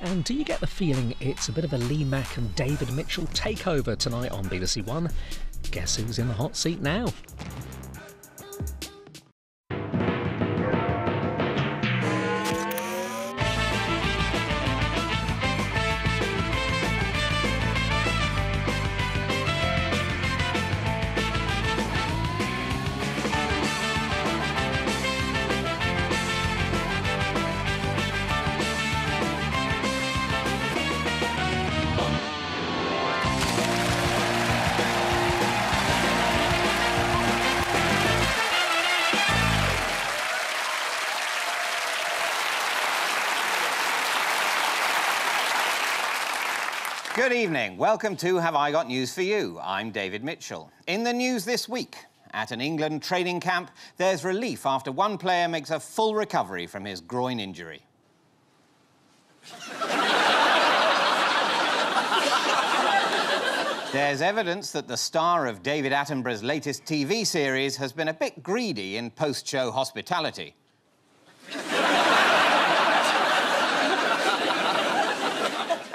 And do you get the feeling it's a bit of a Lee Mack and David Mitchell takeover tonight on BBC One? Guess who's in the hot seat now? Good evening. Welcome to Have I Got News for You? I'm David Mitchell. In the news this week, at an England training camp, there's relief after one player makes a full recovery from his groin injury. There's evidence that the star of David Attenborough's latest TV series has been a bit greedy in post-show hospitality.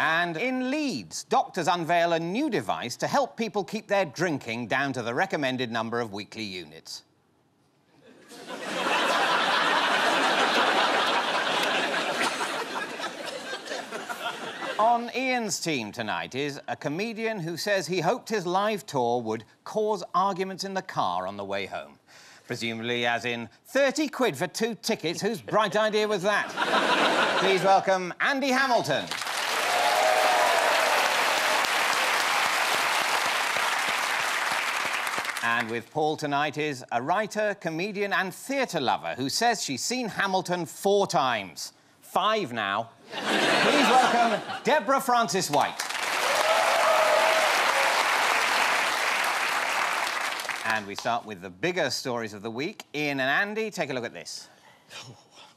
And in Leeds, doctors unveil a new device to help people keep their drinking down to the recommended number of weekly units. On Ian's team tonight is a comedian who says he hoped his live tour would cause arguments in the car on the way home. Presumably as in 30 quid for 2 tickets. Whose bright idea was that? Please welcome Andy Hamilton. And with Paul tonight is a writer, comedian and theatre lover who says she's seen Hamilton 4 times. 5 now. Please welcome Deborah Francis White. And we start with the bigger stories of the week. Ian and Andy, take a look at this.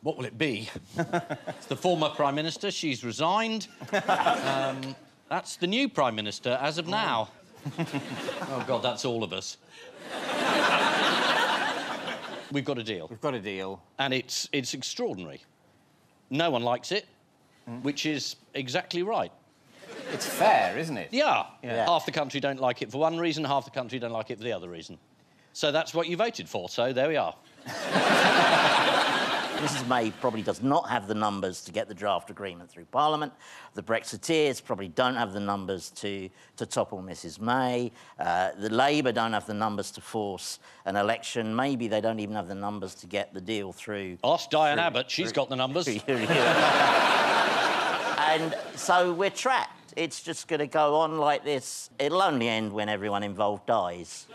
What will it be? It's the former Prime Minister. She's resigned. That's the new Prime Minister as of now. Oh, God, that's all of us. We've got a deal. We've got a deal. And it's extraordinary. No one likes it, which is exactly right. It's fair, isn't it? Yeah. Half the country don't like it for one reason, half the country don't like it for the other reason. So that's what you voted for, so there we are. Mrs May probably does not have the numbers to get the draft agreement through Parliament. The Brexiteers probably don't have the numbers to topple Mrs May. The Labour don't have the numbers to force an election. Maybe they don't even have the numbers to get the deal through. Ask Diane Abbott, she's got the numbers. And so we're trapped. It's just going to go on like this. It'll only end when everyone involved dies.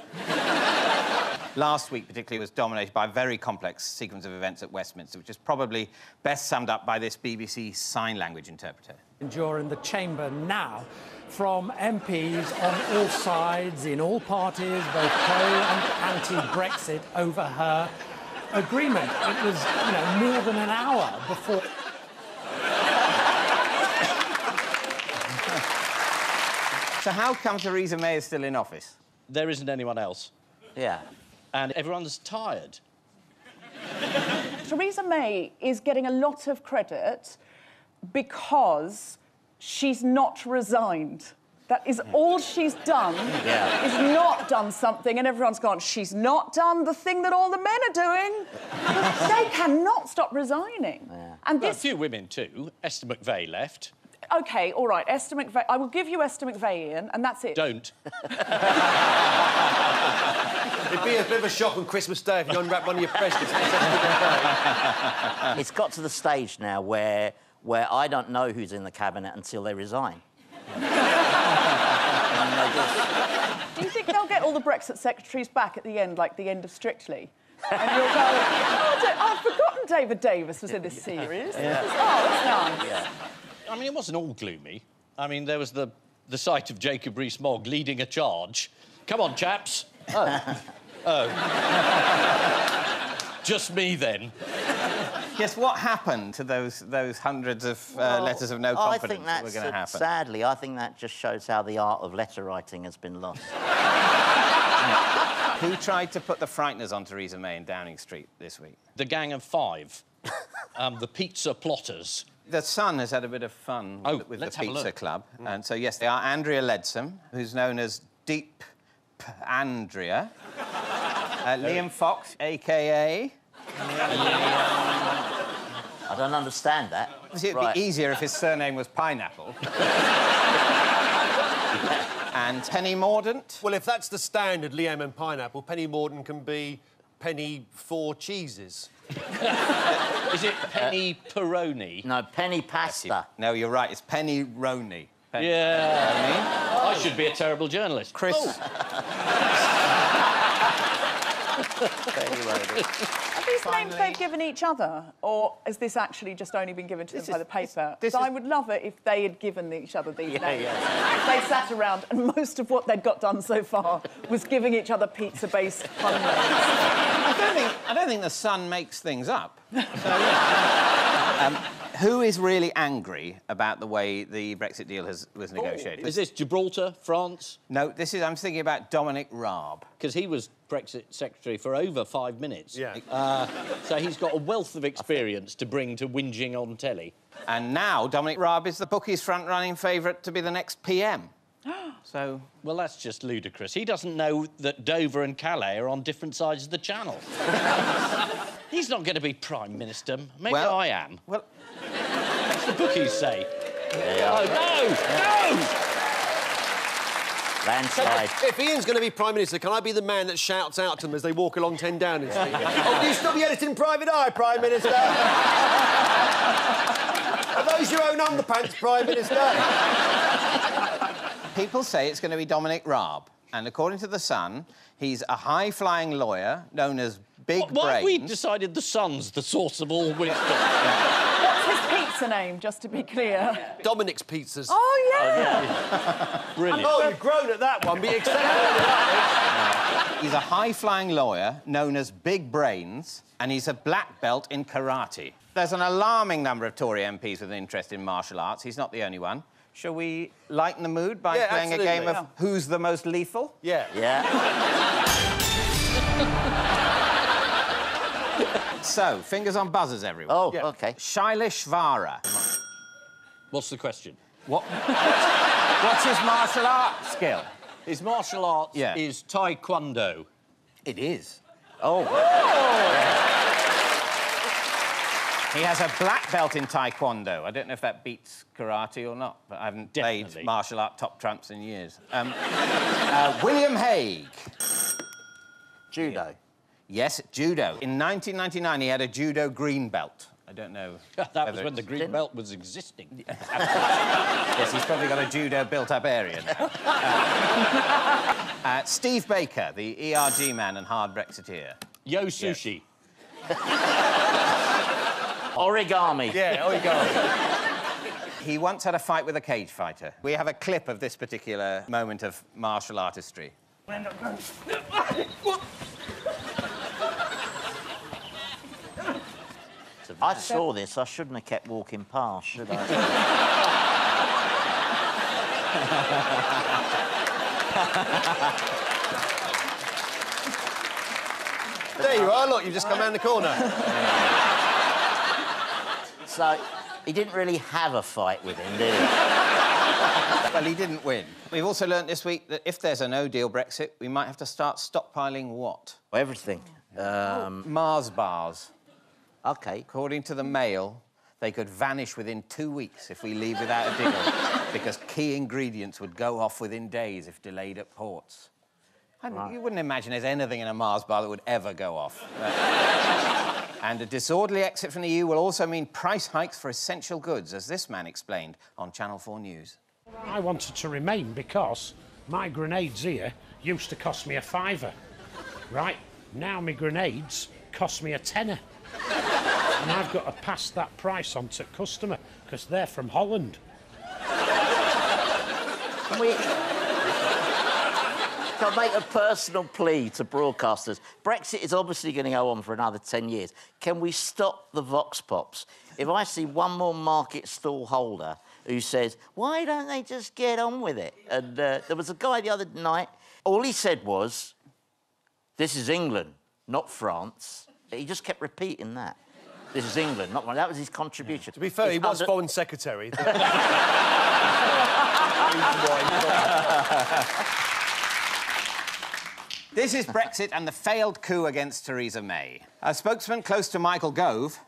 Last week, particularly, was dominated by a very complex sequence of events at Westminster, which is probably best summed up by this BBC Sign Language interpreter. You're in the chamber now from MPs on all sides, in all parties, both pro and anti-Brexit, over her agreement. It was, you know, more than an hour before... So how come Theresa May is still in office? There isn't anyone else. Yeah. And everyone's tired. Theresa May is getting a lot of credit because she's not resigned. That is all she's done, is not done something, and everyone's gone, she's not done the thing that all the men are doing. They cannot stop resigning. Yeah. And Well, this... a few women too. Esther McVey left. OK, all right, Esther McVey... I will give you Esther McVey, Ian, and that's it. Don't. It'd be a bit of a shock on Christmas Day if you unwrap one of your presents. It's got to the stage now where I don't know who's in the cabinet until they resign. Do you think they'll get all the Brexit secretaries back at the end, like the end of Strictly? And you'll go, oh, I've forgotten David Davis was in this series. Yeah. Oh, that's nice. Yeah. I mean, it wasn't all gloomy. I mean, there was the sight of Jacob Rees-Mogg leading a charge. Come on, chaps. Oh. Oh. Just me, then. Yes, what happened to those hundreds of letters of no confidence that were going to happen? Sadly, I think that just shows how the art of letter writing has been lost. Who tried to put the frighteners on Theresa May in Downing Street this week? The Gang of Five. The pizza plotters. The Sun has had a bit of fun with the Pizza Club. And so, yes, they are Andrea Leadsom, who's known as Deep Andrea. Liam Fox, a.k.a... I don't understand that. It'd be easier if his surname was Pineapple. And Penny Mordaunt. Well, if that's the standard, Liam and Pineapple, Penny Mordaunt can be Penny Four Cheeses. Is it Penny Peroni? No, Penny Pasta. No, you're right. It's Penny Roney. Yeah. I should be a terrible journalist. Chris. Penny Roney. Are these names they've given each other, or has this actually just only been given to them by the paper? I would love it if they had given each other these names. If they sat around and most of what they'd got done so far was giving each other pizza-based pun names. I don't think the Sun makes things up. So, who is really angry about the way the Brexit deal was negotiated? Is this Gibraltar, France? No, I'm thinking about Dominic Raab. Because he was Brexit secretary for over 5 minutes. Yeah. So he's got a wealth of experience to bring to whinging on telly. And now Dominic Raab is the bookies' front-running favourite to be the next PM. So... Well, that's just ludicrous. He doesn't know that Dover and Calais are on different sides of the channel. He's not going to be Prime Minister. Maybe I am. Well... What's the bookies say? Yeah. Oh, no! Landslide. If Ian's going to be Prime Minister, can I be the man that shouts out to them as they walk along 10 Downing Street? Oh, do you still be editing Private Eye, Prime Minister? Are those your own underpants, Prime Minister? People say it's going to be Dominic Raab. And according to The Sun, he's a high-flying lawyer known as Big Brains. Why have we decided the Sun's the source of all wisdom? What's his pizza name, just to be clear? Dominic's Pizzas. Oh, yeah! Brilliant. Oh, you've grown at that one, but you accept that. He's a high-flying lawyer known as Big Brains, and he's a black belt in karate. There's an alarming number of Tory MPs with an interest in martial arts. He's not the only one. Shall we lighten the mood by playing a game of Who's the Most Lethal? Yeah. Yeah. So, fingers on buzzers, everyone. Oh, OK. Shailish Vara. What's the question? What's his martial art skill? His martial arts is Taekwondo. It is. Oh. He has a black belt in Taekwondo. I don't know if that beats karate or not, but I haven't played martial art top trumps in years. William Hague. Judo. Yes, judo. In 1999, he had a judo green belt. I don't know. That was when the green belt was existing. Yes, he's probably got a judo built-up area now. Steve Baker, the ERG man and hard Brexiteer. Yo Sushi. Origami. Yeah, origami. He once had a fight with a cage fighter. We have a clip of this particular moment of martial artistry. I saw this. I shouldn't have kept walking past, should I? There you are, look, you've just come round the corner. So, he didn't really have a fight with him, did he? Well, he didn't win. We've also learnt this week that if there's a no-deal Brexit, we might have to start stockpiling what? Everything. Mars bars. OK. According to the Mail, they could vanish within 2 weeks if we leave without a deal, because key ingredients would go off within days if delayed at ports. You wouldn't imagine there's anything in a Mars bar that would ever go off. And a disorderly exit from the EU will also mean price hikes for essential goods, as this man explained on Channel 4 News. I wanted to remain because my grenades here used to cost me £5. Right, now my grenades cost me £10. And I've got to pass that price on to customer, because they're from Holland. Can I make a personal plea to broadcasters? Brexit is obviously going to go on for another 10 years. Can we stop the vox pops? If I see one more market stall holder who says, why don't they just get on with it? And there was a guy the other night, all he said was, this is England, not France. He just kept repeating that. This is England, not one. That was his contribution. To be fair, he was Foreign Secretary. This is Brexit and the failed coup against Theresa May. A spokesman close to Michael Gove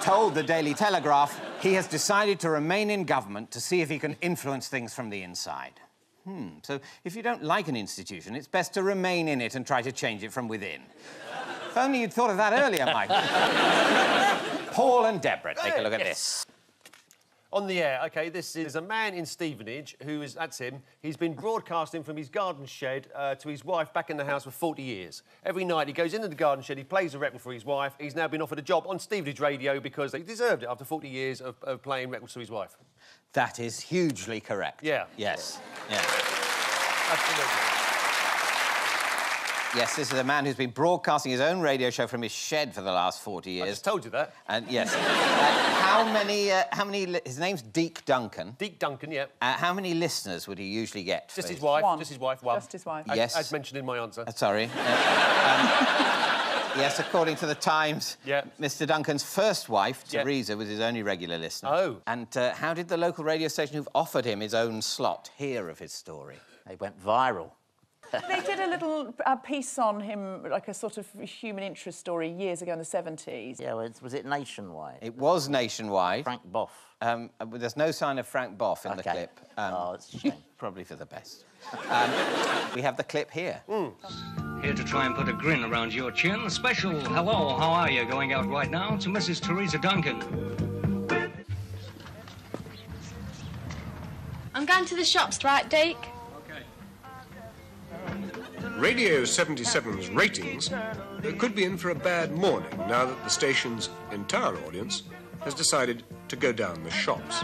told the Daily Telegraph he has decided to remain in government to see if he can influence things from the inside. So if you don't like an institution, it's best to remain in it and try to change it from within. If only you'd thought of that earlier, Mike. Paul and Deborah, take a look at this. On the air, OK, this is a man in Stevenage who is, that's him, he's been broadcasting from his garden shed to his wife back in the house for 40 years. Every night he goes into the garden shed, he plays a record for his wife. He's now been offered a job on Stevenage radio because he deserved it after 40 years of playing records to his wife. That is hugely correct. Yeah. Yes. Yeah. Absolutely. Yes, this is a man who's been broadcasting his own radio show from his shed for the last 40 years. I just told you that. And yes. How many... His name's Deke Duncan. Deke Duncan, yeah. How many listeners would he usually get? Just his wife. One. Just his wife, one. Just his wife. Yes. As mentioned in my answer. Sorry. Yes, according to the Times, yeah. Mr. Duncan's first wife, Theresa, was his only regular listener. Oh. And how did the local radio station who've offered him his own slot hear of his story? They went viral. They did a little piece on him, like a sort of human interest story, years ago in the 70s. Yeah, was it nationwide? It was nationwide. Frank Boff. There's no sign of Frank Boff in the clip. Oh, it's a shame. Probably for the best. We have the clip here. Here to try and put a grin around your chin. Special hello, how are you? Going out right now to Mrs. Theresa Duncan. I'm going to the shops, right, Deke? Radio 77's ratings could be in for a bad morning now that the station's entire audience has decided to go down the shops.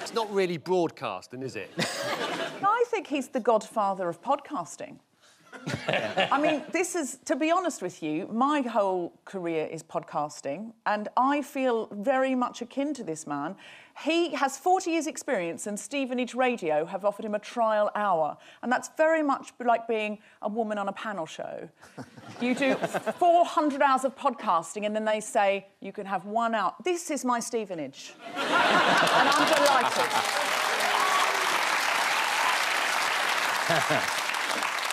It's not really broadcasting, is it? I think he's the godfather of podcasting. I mean, this is, to be honest with you, my whole career is podcasting, and I feel very much akin to this man. He has 40 years' experience, and Stevenage Radio have offered him a trial hour, and that's very much like being a woman on a panel show. You do 400 hours of podcasting, and then they say, you can have 1 hour. This is my Stevenage. And I'm delighted.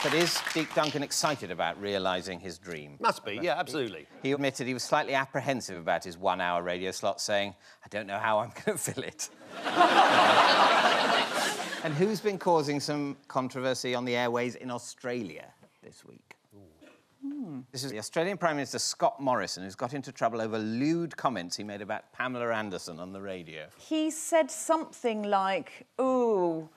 But is Deke Duncan excited about realising his dream? Must be, yeah, absolutely. He admitted he was slightly apprehensive about his 1 hour radio slot, saying, I don't know how I'm going to fill it. And who's been causing some controversy on the airways in Australia this week? This is the Australian Prime Minister, Scott Morrison, who's got into trouble over lewd comments he made about Pamela Anderson on the radio. He said something like, oh,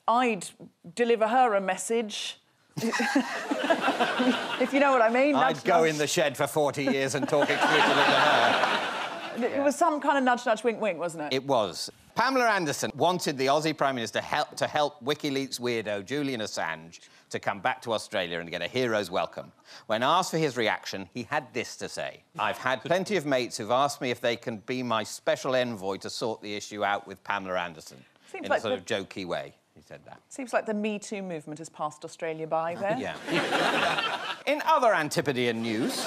I'd deliver her a message. If you know what I mean. I'd go in the shed for 40 years and talk exclusively to her. It was some kind of nudge, nudge, wink, wink, wasn't it? It was. Pamela Anderson wanted the Aussie Prime Minister to help WikiLeaks weirdo Julian Assange to come back to Australia and get a hero's welcome. When asked for his reaction, he had this to say. I've had plenty of mates who've asked me if they can be my special envoy to sort the issue out with Pamela Anderson. Seems in like a sort of jokey way. He said that. Seems like the Me Too movement has passed Australia by there. Yeah. In other Antipodean news,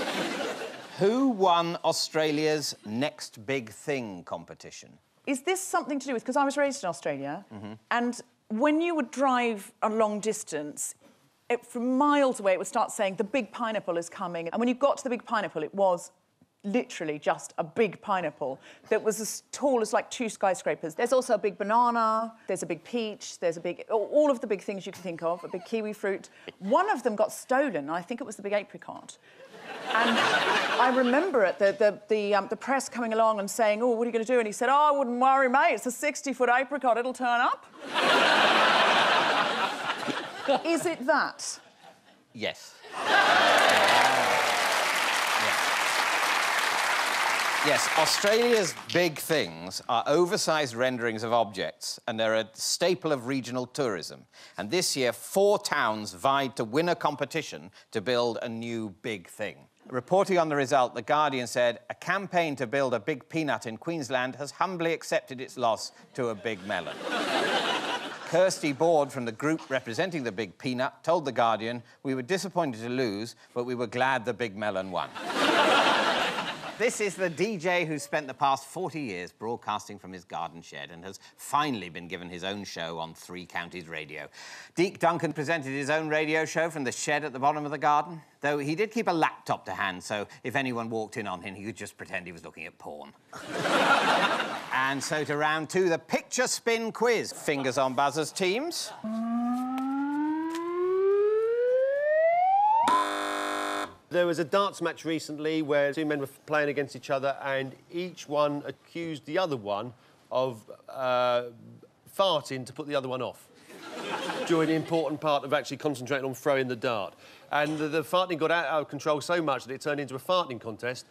who won Australia's Next Big Thing competition? Is this something to do with... Because I was raised in Australia, and when you would drive a long distance, from miles away, it would start saying, the big pineapple is coming. And when you got to the big pineapple, it was literally just a big pineapple that was as tall as, like, 2 skyscrapers. There's also a big banana, there's a big peach, there's a big... all of the big things you can think of, a big kiwi fruit. One of them got stolen, I think it was the big apricot. And I remember it, the press coming along and saying, oh, what are you going to do? And he said, oh, I wouldn't worry, mate, it's a 60-foot apricot, it'll turn up. Is it that? Yes. Yes, Australia's big things are oversized renderings of objects, and they're a staple of regional tourism. And this year, 4 towns vied to win a competition to build a new big thing. Reporting on the result, The Guardian said, a campaign to build a big peanut in Queensland has humbly accepted its loss to a big melon. Kirsty Board from the group representing the Big Peanut told The Guardian, "We were disappointed to lose, but we were glad the Big Melon won." This is the DJ who spent the past 40 years broadcasting from his garden shed and has finally been given his own show on 3 Counties Radio. Deke Duncan presented his own radio show from the shed at the bottom of the garden, though he did keep a laptop to hand, so if anyone walked in on him, he could just pretend he was looking at porn. And so to round 2, the picture spin quiz. Fingers on buzzers, teams. There was a darts match recently where 2 men were playing against each other and each one accused the other one of farting to put the other one off during the important part of actually concentrating on throwing the dart. And the farting got out of control so much that it turned into a farting contest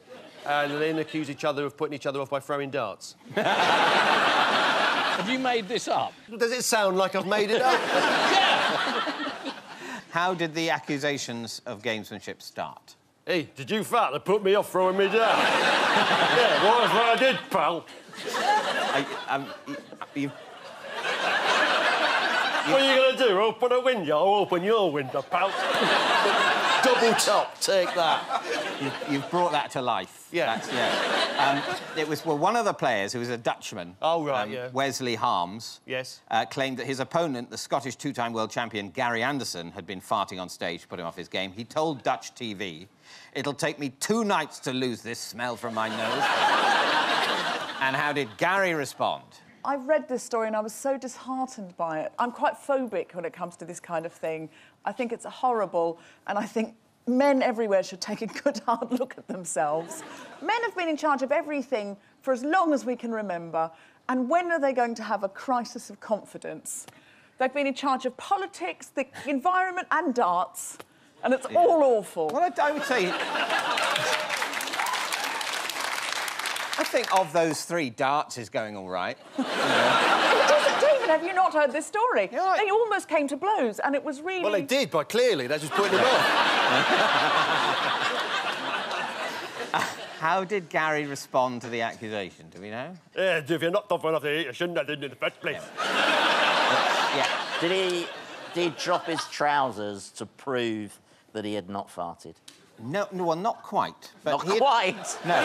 and then accused each other of putting each other off by throwing darts. Have you made this up? Does it sound like I've made it up? Yeah! How did the accusations of gamesmanship start? Hey, did you fart that put me off throwing me down? Yeah, what if I did, pal? What are you going to do? Open a window? I'll open your window, pal. Double top, take that. You've brought that to life. Yeah. It was, well, one of the players, who was a Dutchman... Oh, right, yeah. Wesley Harms... Yes. Claimed that his opponent, the Scottish 2-time world champion Gary Anderson, had been farting on stage to put him off his game. He told Dutch TV, "It'll take me 2 nights to lose this smell from my nose." And how did Gary respond? I read this story and I was so disheartened by it. I'm quite phobic when it comes to this kind of thing. I think it's horrible, and I think men everywhere should take a good hard look at themselves. Men have been in charge of everything for as long as we can remember, and when are they going to have a crisis of confidence? They've been in charge of politics, the environment and darts, and it's all awful. Well, I would say... I think of those 3, darts is going all right. It doesn't, David, have you not heard this story? Yeah, They almost came to blows, and it was really... Well, they did, but clearly they're just putting him off. How did Gary respond to the accusation? Do we know? Yeah, if you're not tough enough to eat, you shouldn't have done it in the first place. Yeah. Did he drop his trousers to prove that he had not farted? No, well, not quite. But Not quite? No.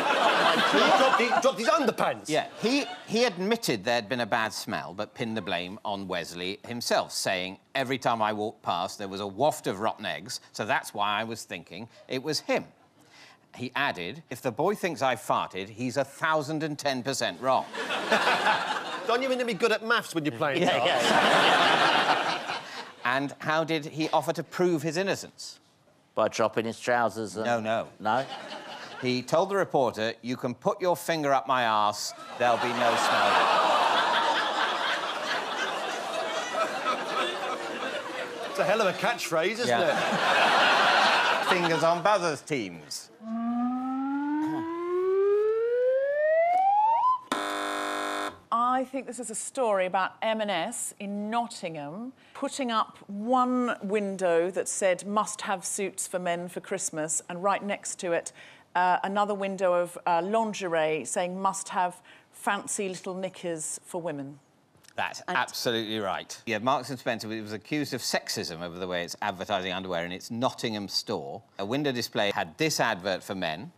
He dropped his underpants. Yeah, he admitted there'd been a bad smell, but pinned the blame on Wesley himself, saying, "Every time I walked past, there was a waft of rotten eggs, so that's why I was thinking it was him." He added, "If the boy thinks I farted, he's 1,010% wrong." Don't you mean to be good at maths when you're playing darts? Yeah. And how did he offer to prove his innocence? By dropping his trousers and... No. No? He told the reporter, "You can put your finger up my arse, there'll be no smell." It's a hell of a catchphrase, isn't it? Fingers on buzzers, teams. I think this is a story about M&S in Nottingham putting up one window that said must-have suits for men for Christmas, and right next to it another window of lingerie saying must-have fancy little knickers for women. That's absolutely right. Yeah, Marks & Spencer was accused of sexism over the way it's advertising underwear in its Nottingham store. A window display had this advert for men,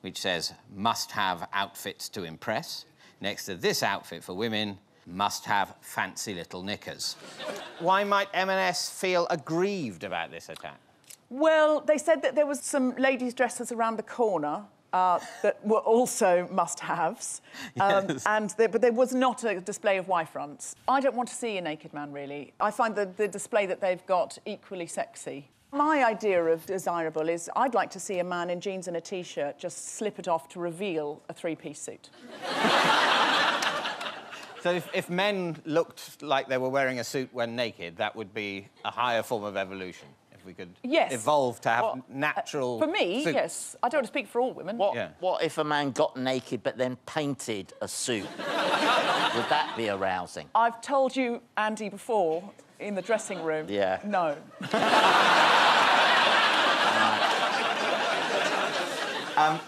which says, "Must-have outfits to impress." Next to this outfit for women, "Must-have fancy little knickers." Why might M&S feel aggrieved about this attack? Well, they said that there was some ladies' dresses around the corner that were also must-haves, Yes. but there was not a display of Y-fronts. I don't want to see a naked man, really. I find the display that they've got equally sexy. My idea of desirable is I'd like to see a man in jeans and a T-shirt just slip it off to reveal a 3-piece suit. So if men looked like they were wearing a suit when naked, that would be a higher form of evolution. If we could evolve to have natural For me, suits. yes. I don't want to speak for all women. What if a man got naked but then painted a suit? Would that be arousing? I've told you, Andy, before, in the dressing room. Yeah. No.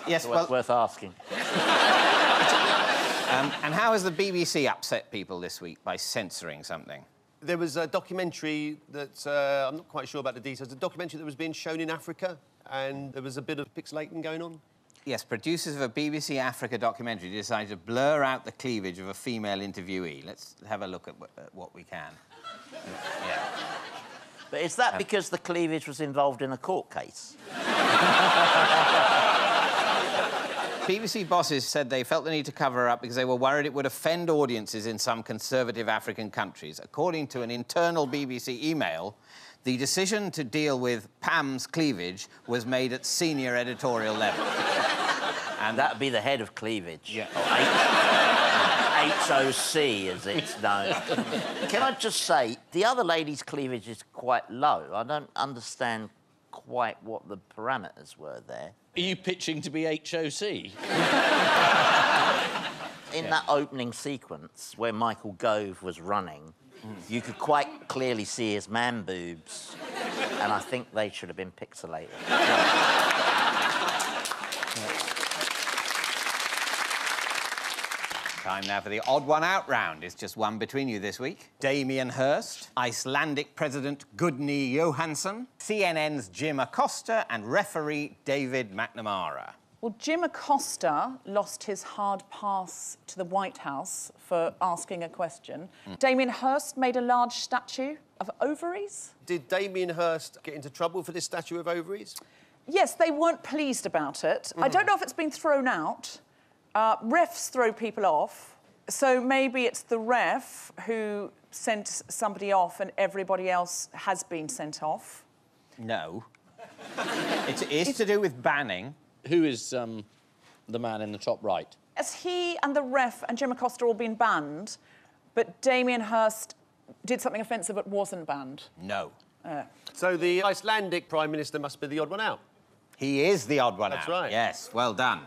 Yes, well... Worth asking. And how has the BBC upset people this week by censoring something? There was a documentary that, I'm not quite sure about the details, a documentary that was being shown in Africa, and there was a bit of pixelating going on. Yes, producers of a BBC Africa documentary decided to blur out the cleavage of a female interviewee. Let's have a look at what we can. Yeah. But is that because the cleavage was involved in a court case? BBC bosses said they felt the need to cover up because they were worried it would offend audiences in some conservative African countries. According to an internal BBC email, the decision to deal with Pam's cleavage was made at senior editorial level. And that'd be the head of cleavage. Yeah. Or HOC, as it's known. Can I just say, the other lady's cleavage is quite low. I don't understand quite what the parameters were there. Are you pitching to be HOC? In that opening sequence where Michael Gove was running, you could quite clearly see his man boobs, and I think they should have been pixelated. Time now for the odd one out round. It's just one between you this week. Damien Hirst, Icelandic President Gudni Johansson, CNN's Jim Acosta, and referee David McNamara. Well, Jim Acosta lost his hard pass to the White House for asking a question. Damien Hirst made a large statue of ovaries. Did Damien Hirst get into trouble for this statue of ovaries? Yes, they weren't pleased about it. I don't know if it's been thrown out. Refs throw people off, so maybe it's the ref who sent somebody off and everybody else has been sent off. No. It's to do with banning. Who is the man in the top right? As he and the ref and Jim Acosta all been banned, but Damien Hirst did something offensive but wasn't banned. No. So the Icelandic Prime Minister must be the odd one out. He is the odd one out. That's right. Yes, well done.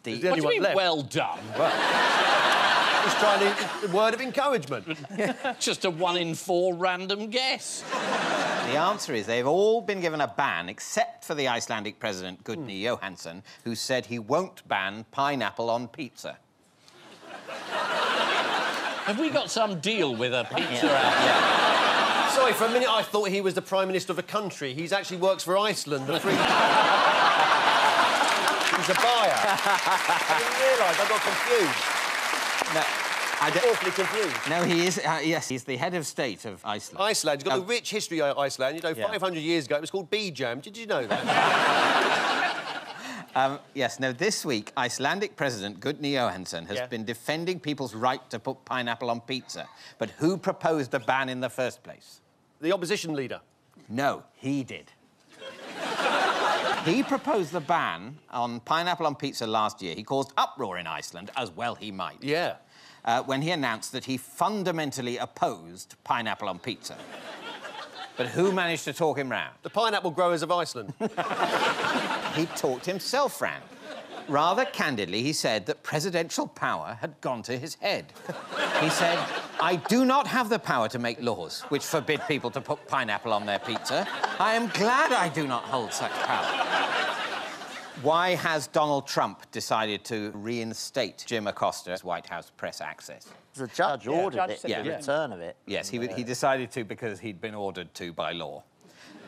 What do you mean, well done? He's trying a word of encouragement. Just a 1 in 4 random guess. The answer is they've all been given a ban, except for the Icelandic President, Gudni Johansson, who said he won't ban pineapple on pizza. Have we got some deal with a pizza out there? Sorry, for a minute I thought he was the Prime Minister of a country. He actually works for Iceland, the free... He's a buyer. I didn't realise, I got confused. No, I'm awfully confused. No, he is, yes, he's the head of state of Iceland. Iceland's got a rich history of Iceland. You know, 500 years ago, it was called bee jam. Did you know that? Yes, now, this week, Icelandic President Gudni Johansson has been defending people's right to put pineapple on pizza. But who proposed the ban in the first place? The opposition leader. No, he did. He proposed the ban on pineapple on pizza last year. He caused uproar in Iceland, as well he might. Yeah. When he announced that he fundamentally opposed pineapple on pizza. But who managed to talk him round? The pineapple growers of Iceland. He talked himself round. Rather candidly, he said that presidential power had gone to his head. He said, "I do not have the power to make laws which forbid people to put pineapple on their pizza. I am glad I do not hold such power." Why has Donald Trump decided to reinstate Jim Acosta's White House press access? The judge ordered it, the return of it. Yes, he decided to because he'd been ordered to by law.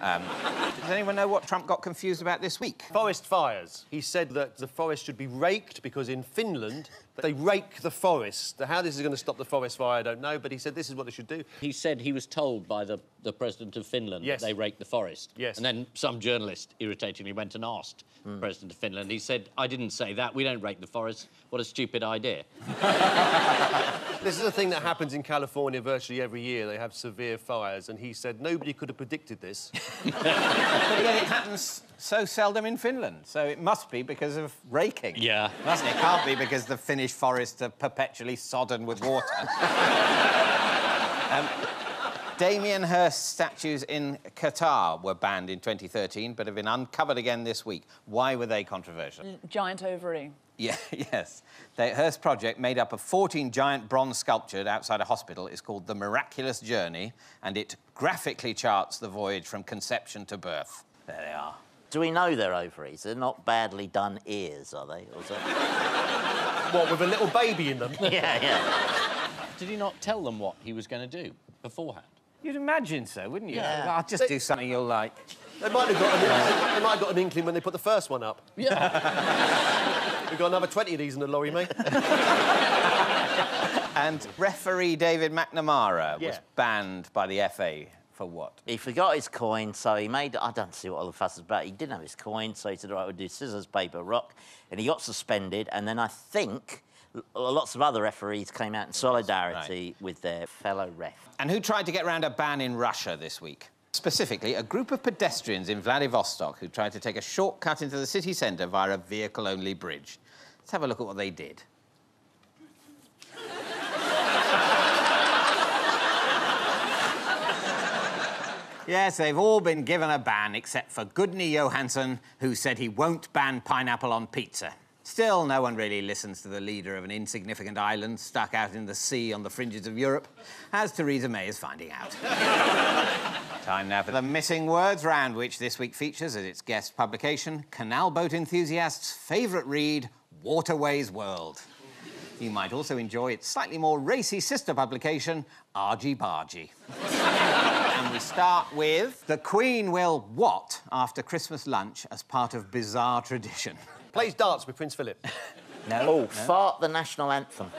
Does anyone know what Trump got confused about this week? Forest fires. He said that the forest should be raked because in Finland they rake the forest. How this is going to stop the forest fire, I don't know, but he said this is what they should do. He said he was told by the President of Finland that they rake the forest. Yes. And then some journalist irritatingly went and asked the President of Finland. He said, "I didn't say that. We don't rake the forest. What a stupid idea." This is a thing that happens in California virtually every year. They have severe fires, and he said nobody could have predicted this. But yet it happens so seldom in Finland, so it must be because of raking. Yeah. Mustn't it? It can't be because the Finnish forests are perpetually sodden with water. Damien Hirst statues in Qatar were banned in 2013, but have been uncovered again this week. Why were they controversial? Giant ovary. Yeah, yes. The Hearst project, made up of 14 giant bronze sculptures outside a hospital, is called The Miraculous Journey, and it graphically charts the voyage from conception to birth. There they are. Do we know they're ovaries? They're not badly done ears, are they? Or is that... What, with a little baby in them? Yeah. Did he not tell them what he was going to do beforehand? You'd imagine so, wouldn't you? Yeah. I'll just do something you'll like. They might have got an inkling when they put the first one up. Yeah. We've got another 20 of these in the lorry, mate. And referee David McNamara was banned by the FA for what? He forgot his coin, so he made... I don't see what all the fuss is about. He didn't have his coin, so he said, all right, we'll do scissors, paper, rock. And he got suspended, and then I think lots of other referees came out in solidarity with their fellow ref. And who tried to get around a ban in Russia this week? Specifically, a group of pedestrians in Vladivostok who tried to take a shortcut into the city centre via a vehicle-only bridge. Let's have a look at what they did. Yes, they've all been given a ban, except for Gudny Johansson, who said he won't ban pineapple on pizza. Still, no one really listens to the leader of an insignificant island stuck out in the sea on the fringes of Europe, as Theresa May is finding out. Time now for the Missing Words round, which this week features as its guest publication, canal boat enthusiasts' favourite read, Waterways World. You might also enjoy its slightly more racy sister publication, Argy Bargy. And we start with the Queen will what after Christmas lunch as part of bizarre tradition? Plays darts with Prince Philip. No. Fart the national anthem.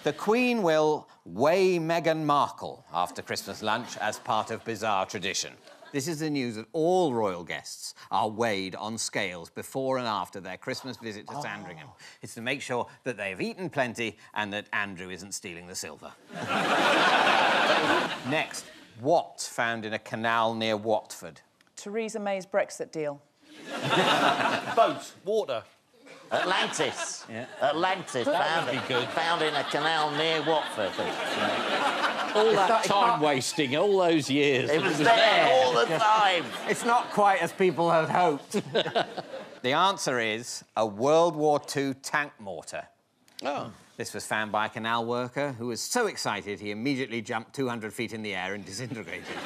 The Queen will weigh Meghan Markle after Christmas lunch as part of bizarre tradition. This is the news that all royal guests are weighed on scales before and after their Christmas visit to Sandringham. It's to make sure that they have eaten plenty and that Andrew isn't stealing the silver. Next, what found in a canal near Watford? Theresa May's Brexit deal. Boats, water. Atlantis. Yeah. Atlantis. Found in a canal near Watford. All that time wasting, all those years. It was there all the time. It's not quite as people had hoped. The answer is a World War II tank mortar. Oh. This was found by a canal worker who was so excited he immediately jumped 200 feet in the air and disintegrated.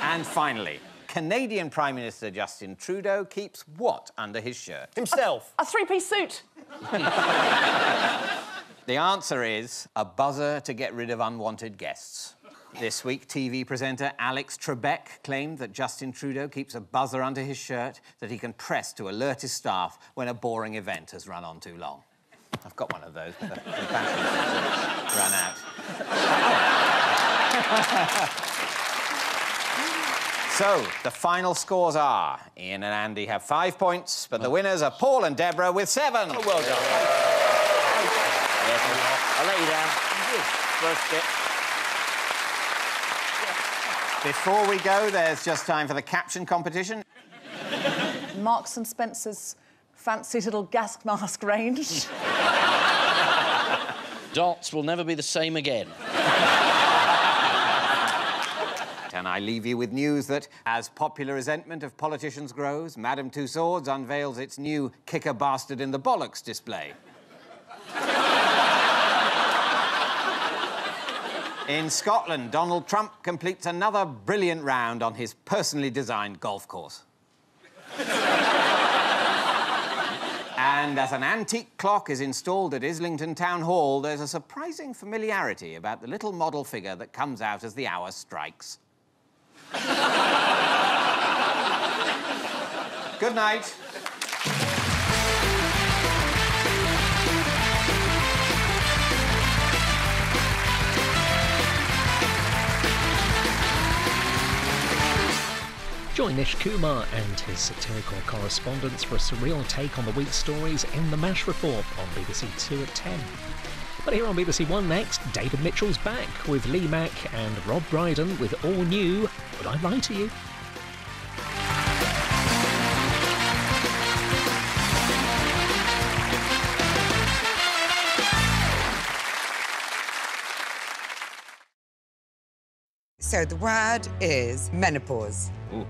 And finally, Canadian Prime Minister Justin Trudeau keeps what under his shirt? Himself. A three-piece suit. The answer is a buzzer to get rid of unwanted guests. This week, TV presenter Alex Trebek claimed that Justin Trudeau keeps a buzzer under his shirt that he can press to alert his staff when a boring event has run on too long. I've got one of those, but the batteries run out. So, the final scores are Ian and Andy have 5 points, but the winners are Paul and Deborah with 7. Oh, well done. I'll let you down. First bit. Before we go, there's just time for the caption competition. Marks and Spencer's fancy little gas mask range. Dots will never be the same again. And I leave you with news that, as popular resentment of politicians grows, Madame Tussauds unveils its new Kick a Bastard in the Bollocks display. In Scotland, Donald Trump completes another brilliant round on his personally designed golf course. And as an antique clock is installed at Islington Town Hall, there's a surprising familiarity about the little model figure that comes out as the hour strikes. Good night. Join Nish Kumar and his satirical correspondents for a surreal take on the week's stories in the MASH Report on BBC 2 at 10. But here on BBC One next, David Mitchell's back with Lee Mack and Rob Brydon with all new Would I Lie to You? So the word is menopause. Ooh.